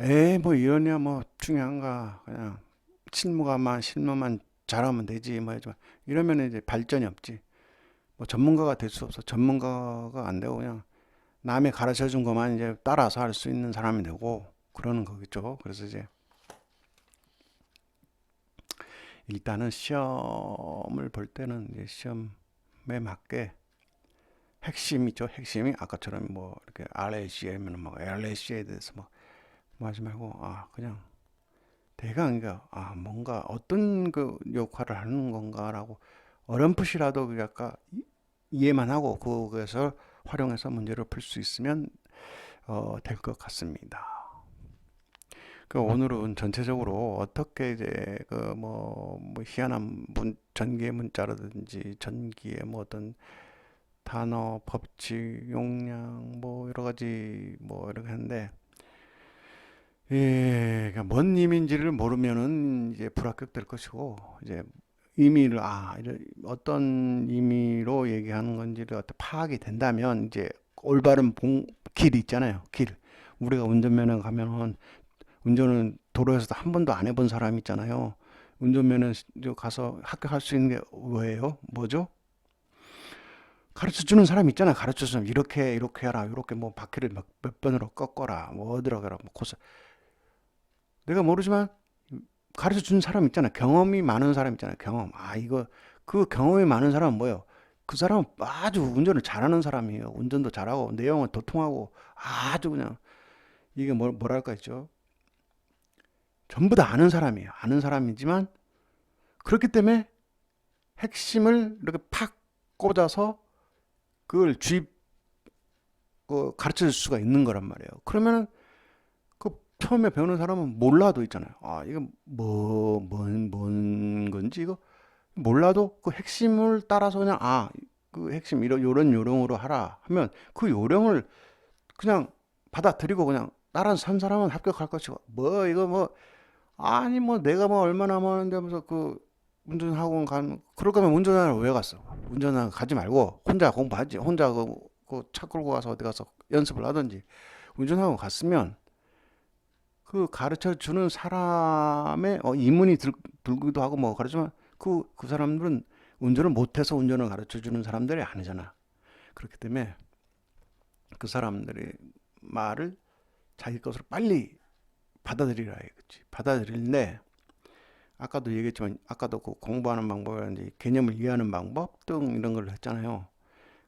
S1: 에이 뭐 이러냐 뭐 중요한가 그냥 실무만 잘하면 되지 뭐 하지만 이러면 이제 발전이 없지. 뭐 전문가가 될 수 없어. 전문가가 안 되고 그냥 남이 가르쳐 준 것만 이제 따라서 할 수 있는 사람이 되고 그러는 거겠죠. 그래서 이제 일단은 시험을 볼 때는 이제 시험에 맞게 핵심이죠. 핵심이 아까처럼 뭐 이렇게 RACA면 뭐 LAC에 대해서 뭐 하지 말고 그냥 대강 그러니까 뭔가 어떤 그 역할을 하는 건가라고 어렴풋이라도 그 약간 이해만 하고 그것을 활용해서 문제를 풀 수 있으면 될 것 같습니다. 그 오늘은 전체적으로 어떻게 이제 그 뭐 희한한 전기의 문자라든지 전기의 뭐 어떤 단어, 법칙, 용량 뭐 여러 가지 뭐 이렇게 하는데 그러니까 뭔 의미인지를 모르면은 이제 불합격될 것이고 이제 의미를 어떤 의미로 얘기하는 건지를 어떻게 파악이 된다면 이제 올바른 길이 있잖아요. 길. 우리가 운전면허 가면은 운전은 도로에서도 한 번도 안 해본 사람 있잖아요. 운전면허 가서 합격할 수 있는 게 뭐예요? 뭐죠? 가르쳐 주는 사람 있잖아. 가르쳐 주는 이렇게 해라. 이렇게 뭐 바퀴를 몇 번으로 꺾어라. 뭐 어디로 가라. 뭐 코스. 내가 모르지만 가르쳐 주는 사람 있잖아. 경험이 많은 사람 있잖아. 경험. 그 경험이 많은 사람은 뭐예요? 그 사람은 아주 운전을 잘하는 사람이에요. 운전도 잘하고 내용은 도통하고 아주 그냥 이게 뭐랄까 있죠. 전부 다 아는 사람이에요. 아는 사람이지만 그렇기 때문에 핵심을 이렇게 팍 꽂아서 그걸 가르쳐 줄 수가 있는 거란 말이에요. 그러면 그 처음에 배우는 사람은 몰라도 있잖아요. 이거 뭔 건지 이거 몰라도 그 핵심을 따라서 그냥 그 핵심 요런 요령으로 하라 하면 그 요령을 그냥 받아들이고 그냥 따라 산 사람은 합격할 것이고 이거 아니 뭐 내가 뭐 얼마나 많은데 하면서 그 운전학원 그럴 거면 운전학원 왜 갔어? 운전학원 가지 말고 혼자 공부하지. 혼자 그 차 끌고 가서 어디 가서 연습을 하든지. 운전학원 갔으면 그 가르쳐 주는 사람의 이문이 들기도 하고 뭐 그러지만 그 사람들은 운전을 못해서 운전을 가르쳐 주는 사람들이 아니잖아. 그렇기 때문에 그 사람들의 말을 자기 것으로 빨리 받아들이라 이거지. 받아들일래 아까도 얘기했지만 아까도 그 공부하는 방법이라든지 개념을 이해하는 방법 등 이런 걸 했잖아요.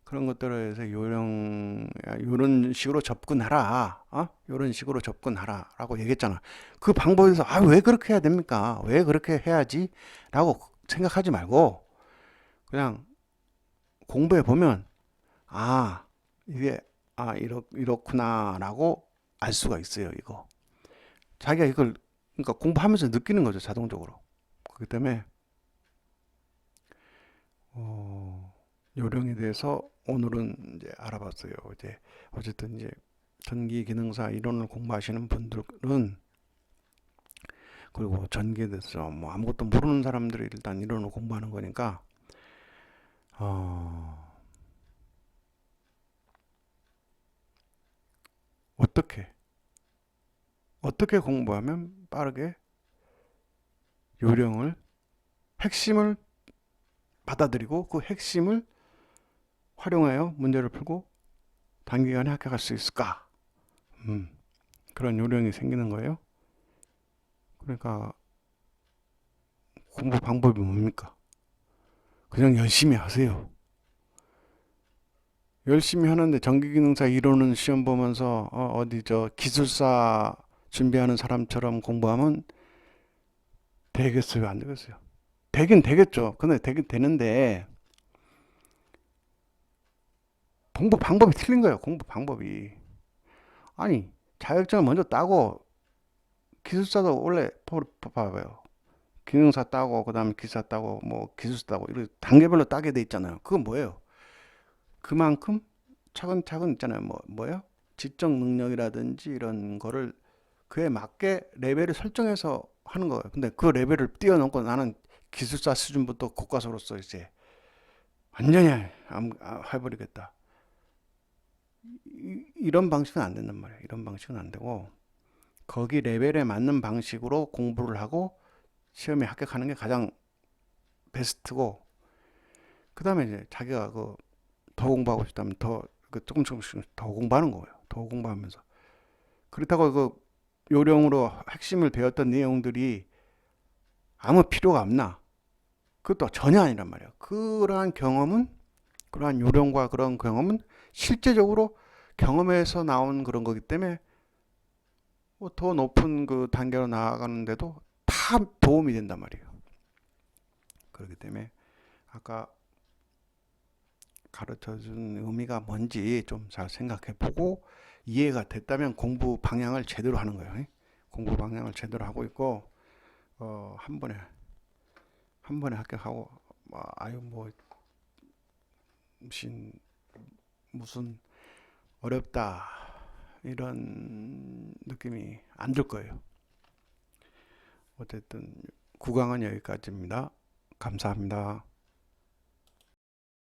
S1: 그런 것들에 대해서 요런 식으로 접근하라. 요런 식으로 접근하라 라고 얘기했잖아. 그 방법에서 왜 그렇게 해야 됩니까? 왜 그렇게 해야지? 라고 생각하지 말고 그냥 공부해 보면 이게 이렇구나 라고 알 수가 있어요. 이거 자기가 이걸 그러니까 공부하면서 느끼는 거죠. 자동적으로. 그렇기 때문에 요령에 대해서 오늘은 이제 알아봤어요. 이제 어쨌든 이제 전기 기능사 이론을 공부하시는 분들은 그리고 전개에 대해서 뭐 아무것도 모르는 사람들이 일단 이론을 공부하는 거니까 어, 어떻게 어떻게 공부하면 빠르게 요령을 핵심을 받아들이고 그 핵심을 활용하여 문제를 풀고 단기간에 합격할 수 있을까? 음, 그런 요령이 생기는 거예요. 그러니까 공부 방법이 뭡니까? 그냥 열심히 하세요. 열심히 하는데 전기기능사 이론은 시험 보면서 어디 저 기술사 준비하는 사람처럼 공부하면 되겠어요? 안 되겠어요? 되긴 되겠죠. 근데 되긴 되는데 공부 방법이 틀린 거예요. 공부 방법이. 아니 자격증을 먼저 따고 기술사도 원래 봐봐요. 기능사 따고 그다음에 기사 따고 뭐 기술사 따고 이렇게 단계별로 따게 돼 있잖아요. 그건 뭐예요? 그만큼 차근차근 있잖아요. 뭐예요? 지적 능력이라든지 이런 거를 그에 맞게 레벨을 설정해서 하는 거예요. 근데 그 레벨을 뛰어넘고 나는 기술사 수준부터 교과서로서 이제 완전히 해버리겠다. 이런 방식은 안 된단 말이에요. 이런 방식은 안 되고 거기 레벨에 맞는 방식으로 공부를 하고 시험에 합격하는 게 가장 베스트고 그 다음에 이제 자기가 더 공부하고 싶다면 조금씩 더 공부하는 거예요. 더 공부하면서 그렇다고 요령으로 핵심을 배웠던 내용들이 아무 필요가 없나? 그것도 전혀 아니란 말이에요. 그러한 요령과 그런 경험은 실제적으로 경험에서 나온 그런 거기 때문에 뭐더 높은 그 단계로 나아가는데도 다 도움이 된단 말이에요. 그렇기 때문에 아까 가르쳐 준 의미가 뭔지 좀 잘 생각해 보고 이해가 됐다면 공부 방향을 제대로 하는 거예요. 공부 방향을 제대로 하고 있고 어, 한 번에 한 번에 합격하고 아유 뭐 무슨 어렵다 이런 느낌이 안 들 거예요. 어쨌든 구강은 여기까지입니다. 감사합니다.